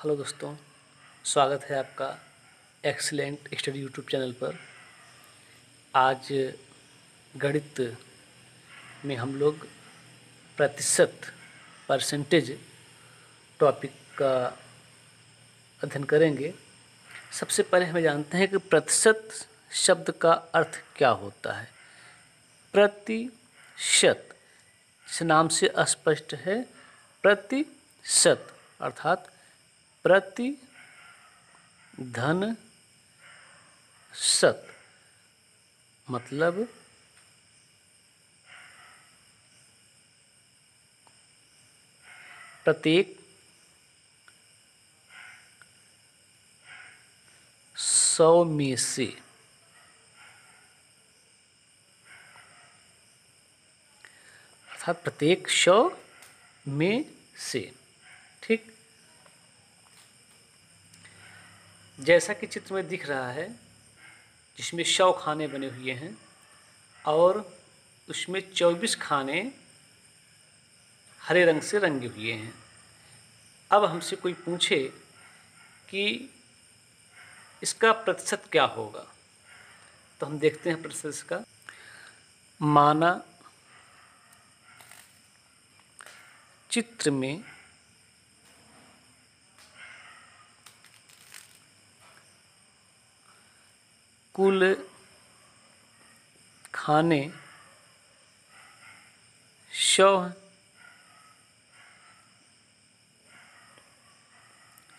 Hello दोस्तों, स्वागत है आपका एक्सीलेंट स्टडी यूट्यूब चैनल पर। आज गणित में हम लोग प्रतिशत परसेंटेज टॉपिक का अध्ययन करेंगे। सबसे पहले हमें जानते हैं कि प्रतिशत शब्द का अर्थ क्या होता है। प्रतिशत इस नाम से स्पष्ट है। प्रतिशत अर्थात प्रति धन शत मतलब प्रत्येक 100 में से अर्थात प्रत्येक 100 में से। ठीक, जैसा कि चित्र में दिख रहा है, जिसमें 100 खाने बने हुए हैं और उसमें 24 खाने हरे रंग से रंगे हुए हैं। अब हमसे कोई पूछे कि इसका प्रतिशत क्या होगा, तो हम देखते हैं प्रतिशत इसका। माना चित्र में कुल खाने 100 हैं।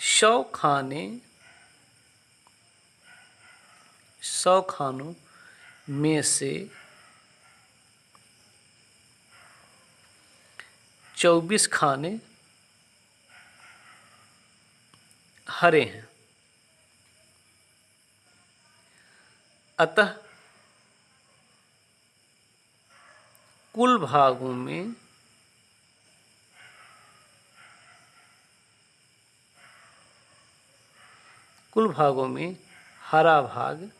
100 खाने 100 खानों में से 24 खाने हरे हैं। अतः कुल भागों में हरा भाग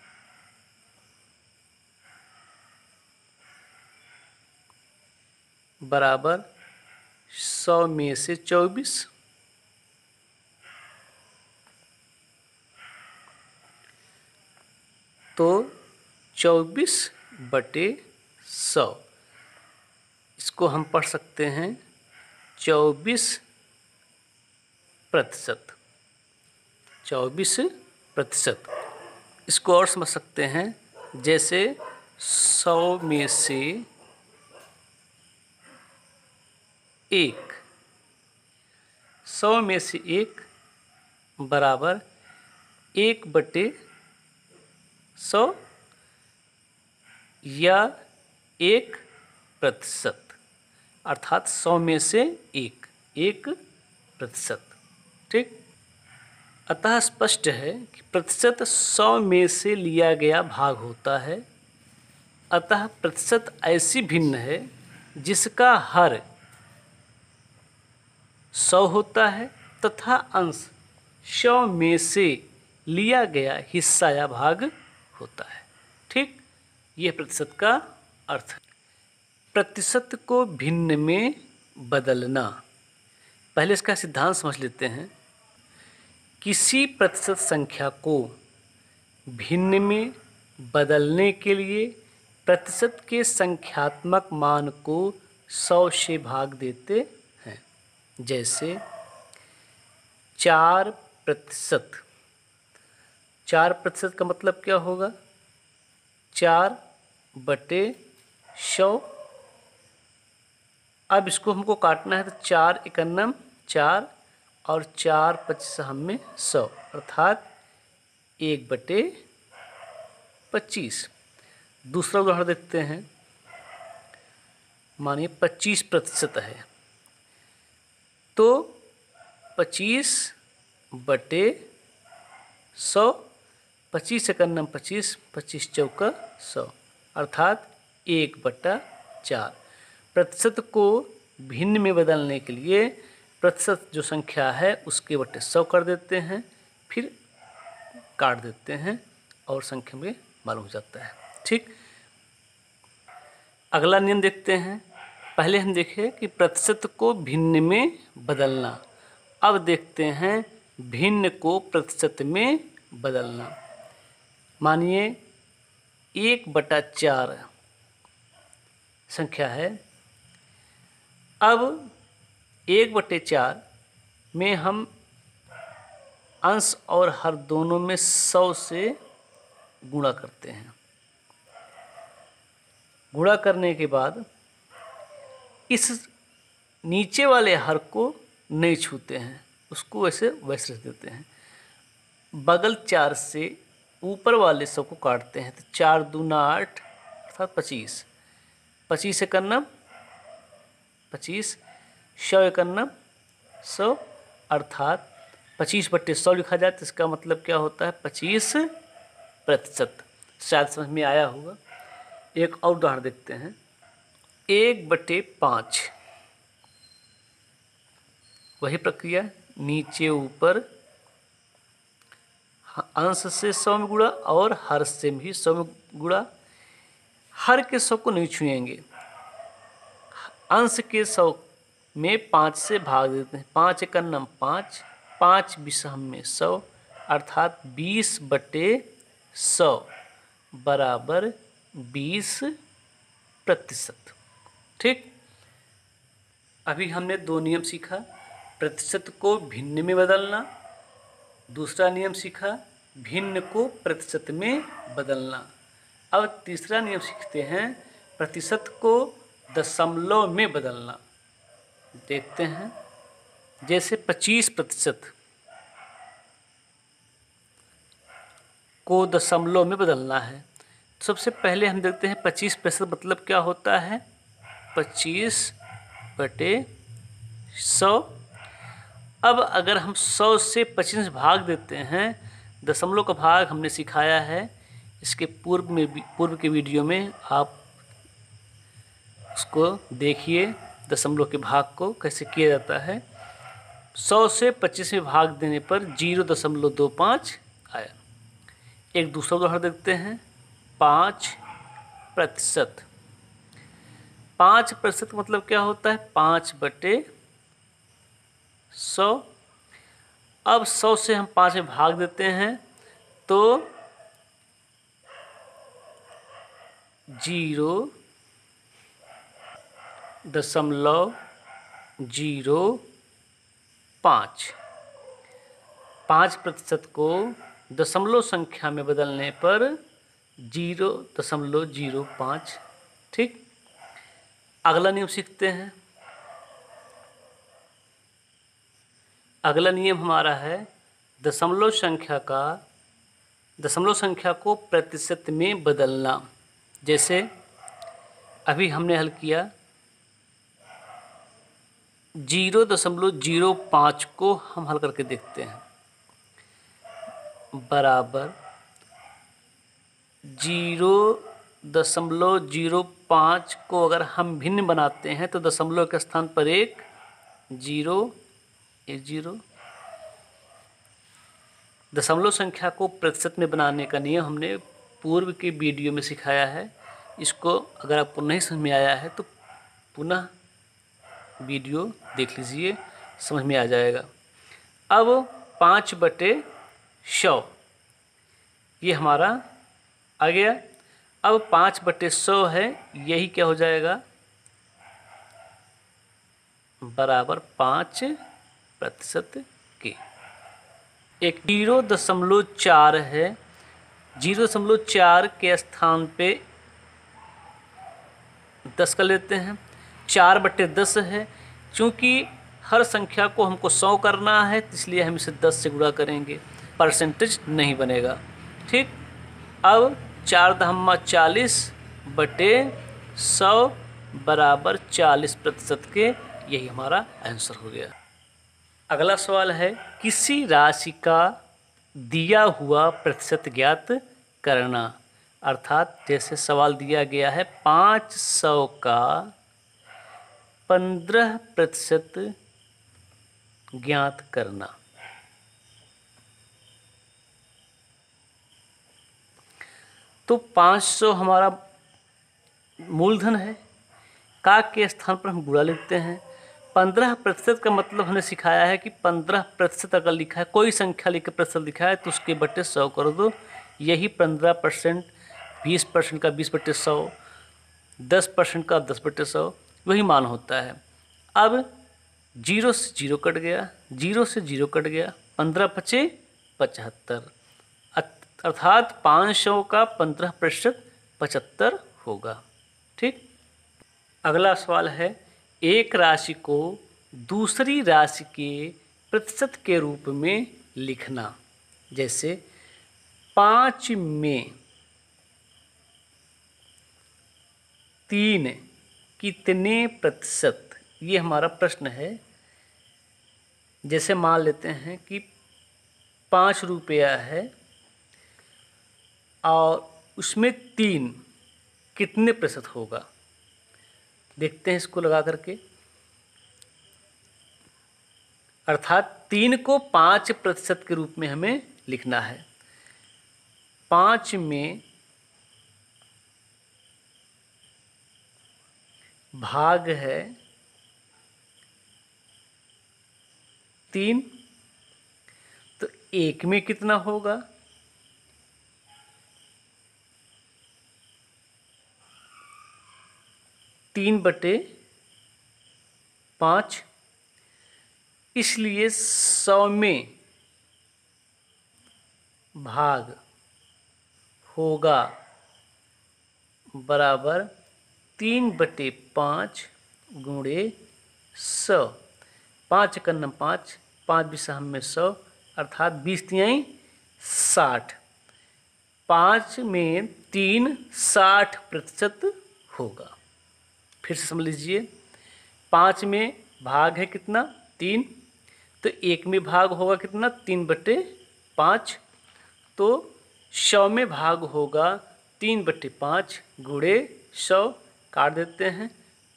बराबर 100 में से 24। तो 24/100 इसको हम पढ़ सकते हैं 24%। 24%। इसको और समझ सकते हैं, जैसे 100 में से 1, 100 में से 1 बराबर 1/100 या 1%, अर्थात 100 में से 1%। ठीक, अतः स्पष्ट है कि प्रतिशत 100 में से लिया गया भाग होता है। अतः प्रतिशत ऐसी भिन्न है जिसका हर 100 होता है तथा अंश 100 में से लिया गया हिस्सा या भाग होता है। ठीक, यह प्रतिशत का अर्थ है। प्रतिशत को भिन्न में बदलना। पहले इसका सिद्धांत समझ लेते हैं। किसी प्रतिशत संख्या को भिन्न में बदलने के लिए प्रतिशत के संख्यात्मक मान को 100 से भाग देते हैं। जैसे 4%। 4% का मतलब क्या होगा? 4/100। अब इसको हमको काटना है, तो 4 एकन्नम 4 और 4×25 में 100, अर्थात 1/25। दूसरा उदाहरण देखते हैं। मानिए 25% है, तो 25/100, 25 एकन्नम 25, 25×4 100, अर्थात 1/4। प्रतिशत को भिन्न में बदलने के लिए प्रतिशत जो संख्या है उसके बटे 100 कर देते हैं, फिर काट देते हैं और संख्या में मालूम हो जाता है। ठीक, अगला नियम देखते हैं। पहले हम देखें कि प्रतिशत को भिन्न में बदलना। अब देखते हैं भिन्न को प्रतिशत में बदलना। मानिए 1/4 संख्या है। अब 1/4 में हम अंश और हर दोनों में 100 से गुणा करते हैं। गुणा करने के बाद इस नीचे वाले हर को नहीं छूते हैं, उसको वैसे रख देते हैं। बगल 4 से ऊपर वाले 100 को काटते हैं, तो 4 दूना 8 अर्थात 25। 25 एकन्नम 25, 100 एकन्नम 100 अर्थात 25/100 लिखा जाए तो इसका मतलब क्या होता है 25%। शायद समझ में आया होगा। एक और उदाहरण देखते हैं। 1/5 वही प्रक्रिया, नीचे ऊपर अंश से 100 में गुणा और हर से भी 100 में गुणा। हर के 100 को नहीं छुएंगे, अंश के 100 में 5 से भाग देते हैं। 5 एकन्नम 5, 5 विषम में 100 अर्थात 20/100 बराबर 20%। ठीक, अभी हमने 2 नियम सीखा। प्रतिशत को भिन्न में बदलना। दूसरा नियम सीखा भिन्न को प्रतिशत में बदलना। अब तीसरा नियम सीखते हैं प्रतिशत को दशमलव में बदलना। देखते हैं, जैसे 25% को दशमलव में बदलना है। सबसे पहले हम देखते हैं 25% मतलब क्या होता है। 25/100। अब अगर हम 100 से 25 भाग देते हैं, दशमलव का भाग हमने सिखाया है इसके पूर्व के वीडियो में, आप उसको देखिए दशमलव के भाग को कैसे किया जाता है। 100 से 25 में भाग देने पर 0.25 आया। एक दूसरा उदाहरण देखते हैं। 5%। 5% मतलब क्या होता है 5/100। अब 100 से हम 5 में भाग देते हैं तो 0.05। 5% को दशमलव संख्या में बदलने पर 0.05। ठीक, अगला नियम सीखते हैं। अगला नियम हमारा है दशमलव संख्या को प्रतिशत में बदलना। जैसे अभी हमने हल किया 0.05 को हम हल करके देखते हैं, बराबर 0.05 को अगर हम भिन्न बनाते हैं तो दशमलव के स्थान पर एक 0। दशमलव संख्या को प्रतिशत में बनाने का नियम हमने पूर्व के वीडियो में सिखाया है। इसको अगर आपको नहीं समझ में आया है तो पुनः वीडियो देख लीजिए, समझ में आ जाएगा। अब 5/100 ये हमारा आ गया। अब 5/100 है, यही क्या हो जाएगा बराबर 5% के। एक 0.4 है, 0.4 के स्थान पे 10 का लेते हैं। 4/10 है, चूँकि हर संख्या को हमको 100 करना है इसलिए हम इसे 10 से गुणा करेंगे, परसेंटेज नहीं बनेगा। ठीक, अब 4×40/100 बराबर 40% के, यही हमारा आंसर हो गया। अगला सवाल है किसी राशि का दिया हुआ प्रतिशत ज्ञात करना। अर्थात जैसे सवाल दिया गया है 500 का 15% ज्ञात करना। तो 500 हमारा मूलधन है, का के स्थान पर हम गुणा लिखते हैं। 15% का मतलब हमने सिखाया है कि 15% अगर लिखा है, कोई संख्या लिख के प्रतिशत लिखा है तो उसके बटे 100 कर दो। यही 15%, 20% का 20/100, 10% का 10/100 वही मान होता है। अब 0 से 0 कट गया, 0 से 0 कट गया, 15 बचे 75, अर्थात 500 का 15% 75 होगा। ठीक। अगला सवाल है, एक राशि को दूसरी राशि के प्रतिशत के रूप में लिखना। जैसे 5 में 3 कितने प्रतिशत, ये हमारा प्रश्न है। जैसे मान लेते हैं कि 5 रुपया है और उसमें 3 कितने प्रतिशत होगा। देखते हैं इसको लगा करके, अर्थात 3 को 5% के रूप में हमें लिखना है। 5 में भाग है 3, तो 1 में कितना होगा, 3/5। इसलिए 100 में भाग होगा बराबर 3/5 गुणे 100। 5 × 5, 5 बिसा हम में 100, अर्थात 20 तिहाई 60। 5 में 3 60% होगा। फिर से समझ लीजिए, 5 में भाग है कितना, 3, तो 1 में भाग होगा कितना, 3/5, तो 100 में भाग होगा 3/5 गुणे 100, काट देते हैं,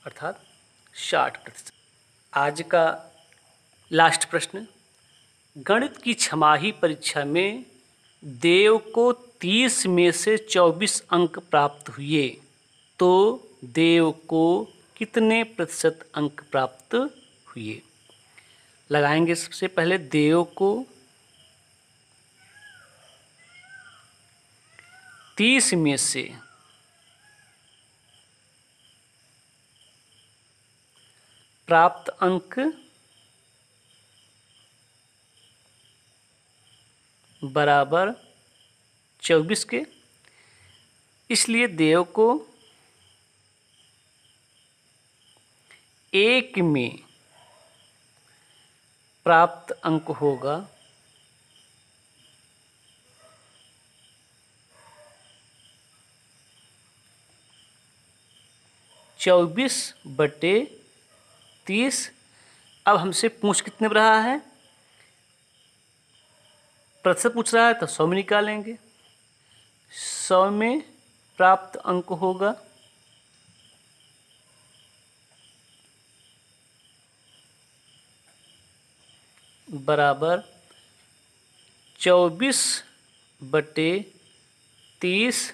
अर्थात 60%। आज का लास्ट प्रश्न, गणित की छमाही परीक्षा में देव को 30 में से 24 अंक प्राप्त हुए, तो देव को कितने प्रतिशत अंक प्राप्त हुए। लगाएंगे सबसे पहले देव को 30 में से प्राप्त अंक बराबर 24 के, इसलिए देव को 1 में प्राप्त अंक होगा 24/30। अब हमसे पूछ कितने में रहा है, प्रतिशत पूछ रहा है, तो 100 में निकालेंगे। 100 में प्राप्त अंक होगा बराबर 24/30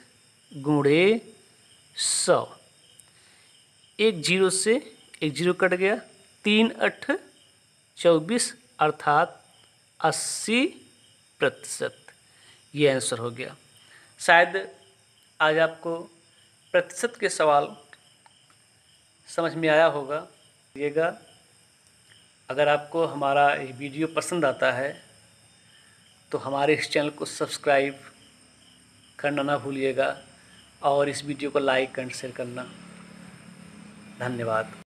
गुणे 100। एक 0 से एक 0 कट गया, 3 8 24, अर्थात 80%। ये आंसर हो गया। शायद आज आपको प्रतिशत के सवाल समझ में आया होगा। अगर आपको हमारा ये वीडियो पसंद आता है तो हमारे इस चैनल को सब्सक्राइब करना ना भूलिएगा और इस वीडियो को लाइक एंड शेयर करना। धन्यवाद।